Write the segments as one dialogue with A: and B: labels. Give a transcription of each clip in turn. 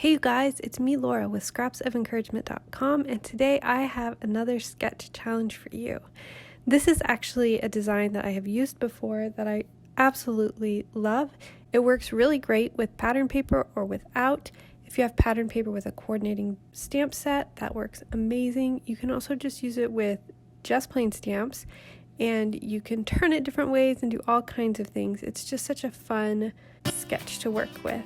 A: Hey you guys, it's me Laura with scrapsoфencouragement.com, and today I have another sketch challenge for you. This is actually a design that I have used before that I absolutely love. It works really great with pattern paper or without. If you have pattern paper with a coordinating stamp set, that works amazing. You can also just use it with just plain stamps, and you can turn it different ways and do all kinds of things. It's just such a fun sketch to work with.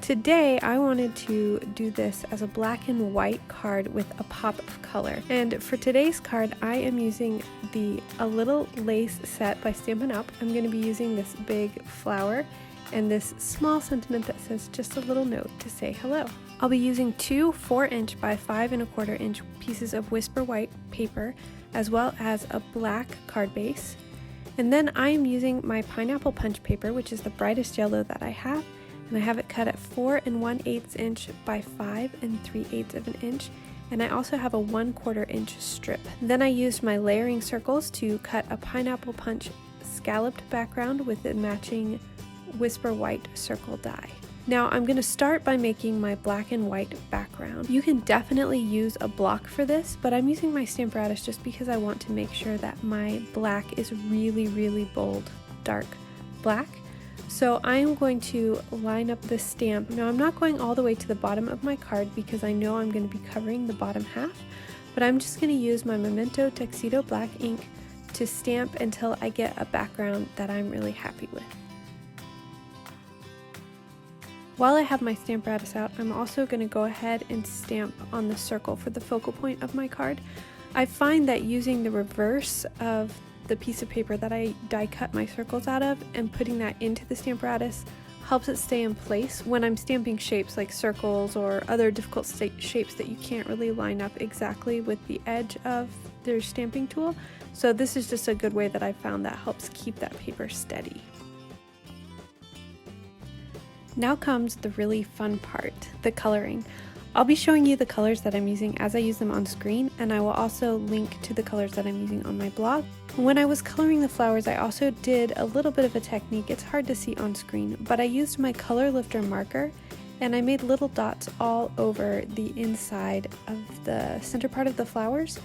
A: Today I wanted to do this as a black and white card with a pop of color, and for today's card I am using the A Little Lace set by Stampin' Up. I'm going to be using this big flower and this small sentiment that says just a little note to say hello. I'll be using two 4" by 5 1/4" pieces of Whisper White paper as well as a black card base, and then I am using my pineapple punch paper, which is the brightest yellow that I have. And I have it cut at 4 1/8" by 5 3/8 inch, and I also have a 1/4" strip. Then I used my layering circles to cut a pineapple punch scalloped background with the matching Whisper White circle die. Now I'm going to start by making my black and white background. You can definitely use a block for this, but I'm using my Stamparatus just because I want to make sure that my black is really bold, dark black. So I am going to line up the stamp. Now I'm not going all the way to the bottom of my card because I know I'm going to be covering the bottom half, but I'm just going to use my Memento Tuxedo Black ink to stamp until I get a background that I'm really happy with. While I have my Stamparatus out, I'm also going to go ahead and stamp on the circle for the focal point of my card. I find that using the reverse of the piece of paper that I die cut my circles out of and putting that into the Stamparatus helps it stay in place when I'm stamping shapes like circles or other difficult shapes that you can't really line up exactly with the edge of their stamping tool. So this is just a good way that I found that helps keep that paper steady. Now comes the really fun part, the coloring. I'll be showing you the colors that I'm using as I use them on screen, and I will also link to the colors that I'm using on my blog. When I was coloring the flowers, I also did a little bit of a technique. It's hard to see on screen, but I used my color lifter marker and I made little dots all over the inside of the center part of the flowers,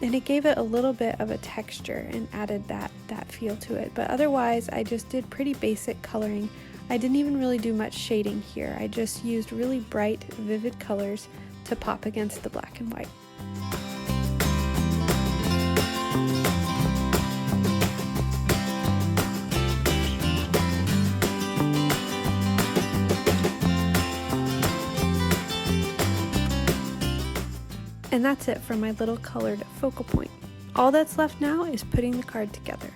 A: and it gave it a little bit of a texture and added that feel to it. But otherwise I just did pretty basic coloring. I didn't even really do much shading here. I just used really bright, vivid colors to pop against the black and white. And that's it for my little colored focal point. All that's left now is putting the card together.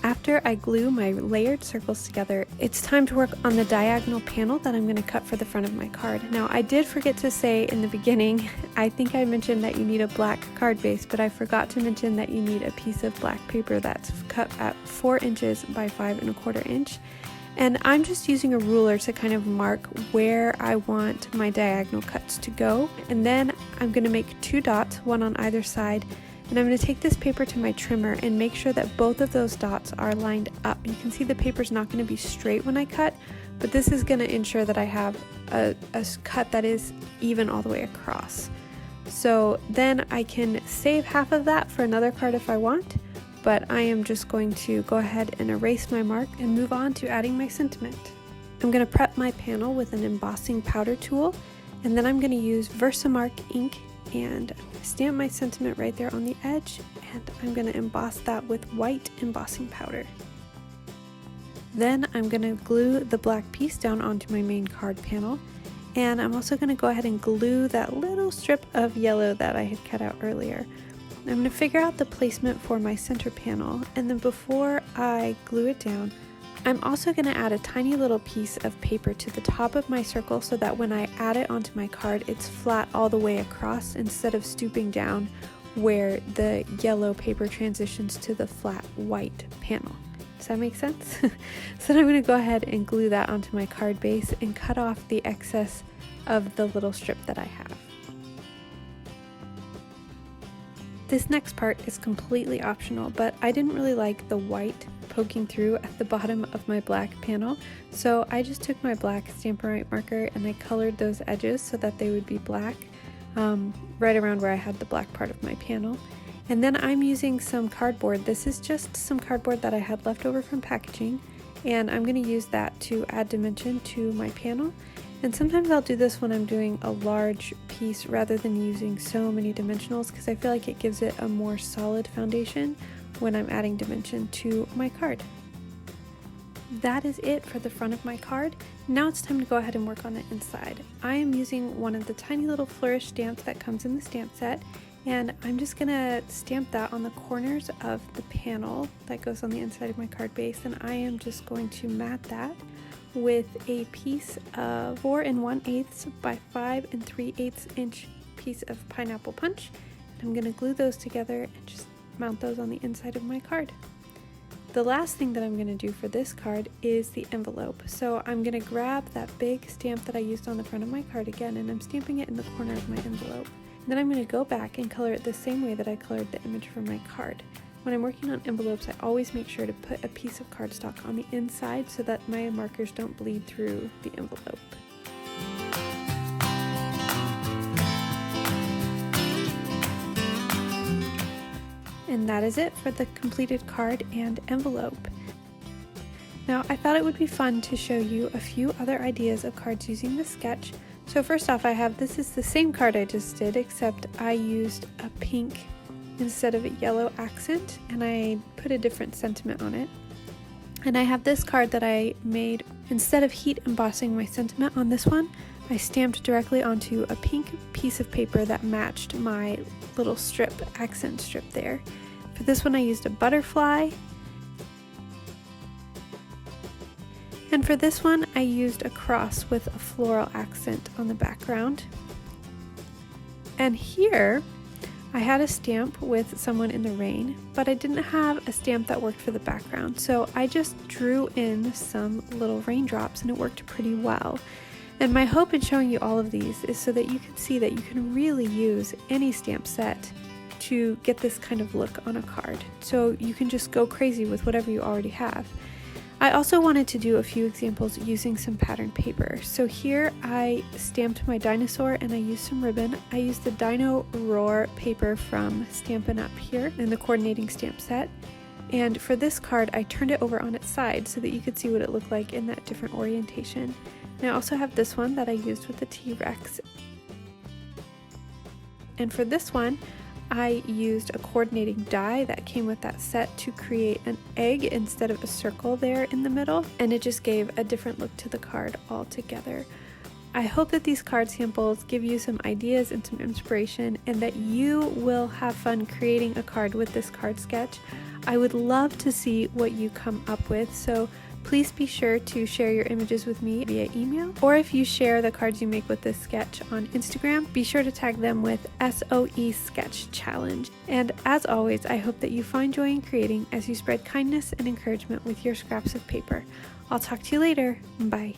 A: After I glue my layered circles together, it's time to work on the diagonal panel that I'm going to cut for the front of my card. Now I did forget to say in the beginning, I think I mentioned that you need a black card base, but I forgot to mention that you need a piece of black paper that's cut at 4" by 5 1/4". And I'm just using a ruler to kind of mark where I want my diagonal cuts to go. And then I'm going to make 2 dots, one on either side. And I'm going to take this paper to my trimmer and make sure that both of those dots are lined up. You can see the paper's not going to be straight when I cut, but this is going to ensure that I have a cut that is even all the way across. So then I can save half of that for another card if I want, but I am just going to go ahead and erase my mark and move on to adding my sentiment. I'm going to prep my panel with an embossing powder tool, and then I'm going to use Versamark ink and stamp my sentiment right there on the edge, and I'm going to emboss that with white embossing powder. Then I'm going to glue the black piece down onto my main card panel, and I'm also going to go ahead and glue that little strip of yellow that I had cut out earlier. I'm going to figure out the placement for my center panel, and then before I glue it down, I'm also going to add a tiny little piece of paper to the top of my circle so that when I add it onto my card, it's flat all the way across instead of stooping down where the yellow paper transitions to the flat white panel. Does that make sense? So I'm going to go ahead and glue that onto my card base and cut off the excess of the little strip that I have. This next part is completely optional, but I didn't really like the white poking through at the bottom of my black panel. So I just took my black Stampin' marker and I colored those edges so that they would be black, right around where I had the black part of my panel. And then I'm using some cardboard. This is just some cardboard that I had left over from packaging, and I'm going to use that to add dimension to my panel. And sometimes I'll do this when I'm doing a large piece rather than using so many dimensionals, because I feel like it gives it a more solid foundation when I'm adding dimension to my card. That is it for the front of my card. Now it's time to go ahead and work on the inside. I am using one of the tiny little flourish stamps that comes in the stamp set, and I'm just gonna stamp that on the corners of the panel that goes on the inside of my card base, and I am just going to mat that with a piece of 4 1/8 by 5 3/8 inch piece of pineapple punch. And I'm gonna glue those together and just mount those on the inside of my card. The last thing that I'm going to do for this card is the envelope. So I'm going to grab that big stamp that I used on the front of my card again, and I'm stamping it in the corner of my envelope. Then I'm going to go back and color it the same way that I colored the image for my card. When I'm working on envelopes, I always make sure to put a piece of cardstock on the inside so that my markers don't bleed through the envelope. And that is it for the completed card and envelope. Now I thought it would be fun to show you a few other ideas of cards using the sketch. So first off, this is the same card I just did, except I used a pink instead of a yellow accent, and I put a different sentiment on it. And I have this card that I made, instead of heat embossing my sentiment on this one, I stamped directly onto a pink piece of paper that matched my little accent strip there. For this one I used a butterfly, and for this one I used a cross with a floral accent on the background. And here I had a stamp with someone in the rain, but I didn't have a stamp that worked for the background, so I just drew in some little raindrops and it worked pretty well. And my hope in showing you all of these is so that you can see that you can really use any stamp set to get this kind of look on a card. So you can just go crazy with whatever you already have. I also wanted to do a few examples using some pattern paper. So here I stamped my dinosaur and I used some ribbon. I used the Dino Roar paper from Stampin' Up! Here in the coordinating stamp set. And for this card I turned it over on its side so that you could see what it looked like in that different orientation. And I also have this one that I used with the T-Rex. And for this one, I used a coordinating die that came with that set to create an egg instead of a circle there in the middle, and it just gave a different look to the card altogether. I hope that these card samples give you some ideas and some inspiration, and that you will have fun creating a card with this card sketch. I would love to see what you come up with, so please be sure to share your images with me via email, or if you share the cards you make with this sketch on Instagram, be sure to tag them with SOE Sketch Challenge. And as always, I hope that you find joy in creating as you spread kindness and encouragement with your scraps of paper. I'll talk to you later. Bye.